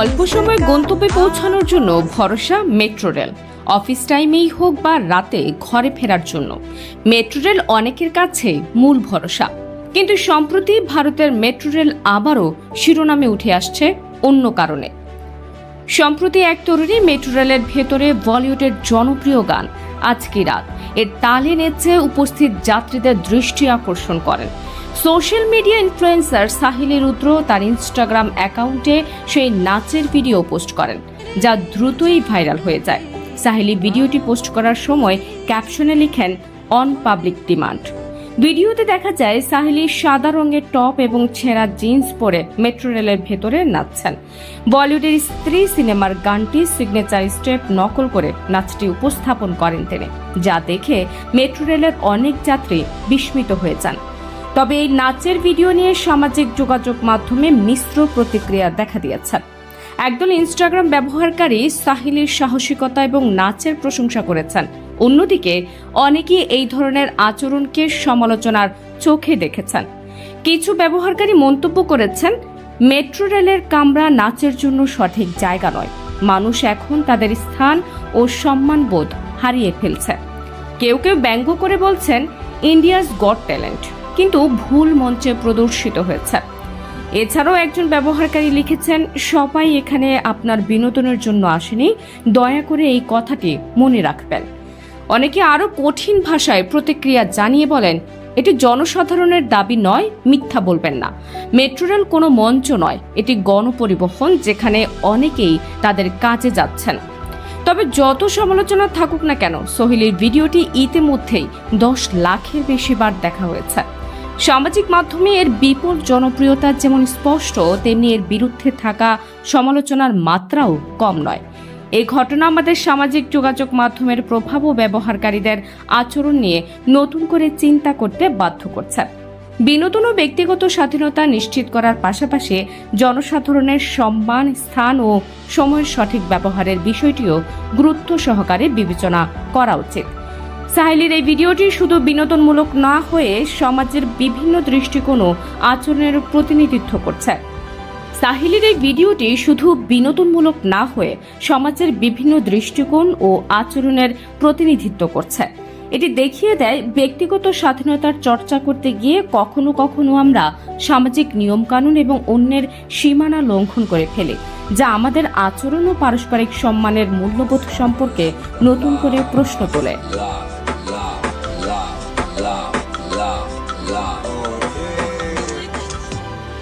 অল্প সময়ে গন্তব্যে পৌঁছানোর জন্য ভরসা মেট্রো রেল। অফিস টাইমেই হোক বা রাতে ঘরে ফেরার জন্য মেট্রো রেল অনেকের কাছে মূল ভরসা। কিন্তু সম্প্রতি ভারতের মেট্রো রেল আবারও শিরোনামে উঠে আসছে অন্য কারণে। সম্প্রতি এক তরুণী মেট্রো রেলের ভেতরে বলিউডের জনপ্রিয় গান আজ কি রাত এর তালে নেচে উপস্থিত যাত্রীদের দৃষ্টি আকর্ষণ করেন। সোশ্যাল মিডিয়া ইনফ্লুয়েন্সার সাহিলী রুদ্র তার ইনস্টাগ্রাম অ্যাকাউন্টে সেই নাচের ভিডিও পোস্ট করেন, যা দ্রুতই ভাইরাল হয়ে যায়। সাহিলী ভিডিওটি পোস্ট করার সময় ক্যাপশনে লিখেন অন পাবলিক ডিমান্ড। ভিডিওতে দেখা যায় সাহিলী সাদা রঙের টপ এবং ছেঁড়া জিন্স পরে মেট্রো রেলের ভেতরে নাচছেন। বলিউডের স্ত্রী সিনেমার গানটি সিগনেচার স্টেপ নকল করে নাচটি উপস্থাপন করেন তিনি, যা দেখে মেট্রো রেলের অনেক যাত্রী বিস্মিত হয়ে যান। তবে এই নাচের ভিডিও নিয়ে সামাজিক যোগাযোগ মাধ্যমে মিশ্র প্রতিক্রিয়া দেখা দিয়েছে। একদল ইনস্টাগ্রাম ব্যবহারকারী সাহিলীর সাহসিকতা এবং নাচের প্রশংসা করেছেন। অন্যদিকে অনেকেই এই ধরনের আচরণকে সমালোচনার চোখে দেখেছেন। কিছু ব্যবহারকারী মন্তব্য করেছেন, মেট্রো রেলের কামরা নাচের জন্য সঠিক জায়গা নয়। মানুষ এখন তাদের স্থান ও সম্মানবোধ হারিয়ে ফেলছে। কেউ কেউ ব্যঙ্গ করে বলছেন ইন্ডিয়াস গট ট্যালেন্ট, কিন্তু ভুল মঞ্চে প্রদর্শিত হয়েছে। এছাড়াও একজন ব্যবহারকারী লিখেছেন, সবাই এখানে আপনার বিনোদনের জন্য আসেনি, দয়া করে এই কথাটি মনে রাখবেন। অনেকে আরও কঠিন ভাষায় প্রতিক্রিয়া জানিয়ে বলেন, এটি জনসাধারণের দাবি নয়, মিথ্যা বলবেন না। মেট্রো রেল কোনো মঞ্চ নয়, এটি গণপরিবহন, যেখানে অনেকেই তাদের কাজে যাচ্ছেন। তবে যত সমালোচনা থাকুক না কেন, সাহিলীর ভিডিওটি ইতিমধ্যেই 10 লাখের বেশি বার দেখা হয়েছে। সামাজিক মাধ্যমে এর বিপুল জনপ্রিয়তা যেমন স্পষ্ট, তেমনি এর বিরুদ্ধে থাকা সমালোচনার মাত্রাও কম নয়। এই ঘটনা আমাদের সামাজিক যোগাযোগ মাধ্যমের প্রভাব ও ব্যবহারকারীদের আচরণ নিয়ে নতুন করে চিন্তা করতে বাধ্য করছে। বিনোদন ও ব্যক্তিগত স্বাধীনতা নিশ্চিত করার পাশাপাশি জনসাধারণের সম্মান, স্থান ও সময়ের সঠিক ব্যবহারের বিষয়টিও গুরুত্ব সহকারে বিবেচনা করা উচিত। সাহিলীর এই ভিডিওটি শুধু বিনোদনমূলক না হয়ে সমাজের বিভিন্ন দৃষ্টিকোণ ও আচরণের প্রতিনিধিত্ব করছে। সাহিলীর এই ভিডিওটি শুধু বিনোদনমূলক না হয়ে সমাজের বিভিন্ন দৃষ্টিকোণ ও আচরণের প্রতিনিধিত্ব করছে। এটি দেখিয়ে দেয় ব্যক্তিগত স্বাধীনতার চর্চা করতে গিয়ে কখনো কখনো আমরা সামাজিক নিয়মকানুন এবং অন্যের সীমানা লঙ্ঘন করে ফেলি, যা আমাদের আচরণ ও পারস্পরিক সম্মানের মূল্যবোধ সম্পর্কে নতুন করে প্রশ্ন তোলে।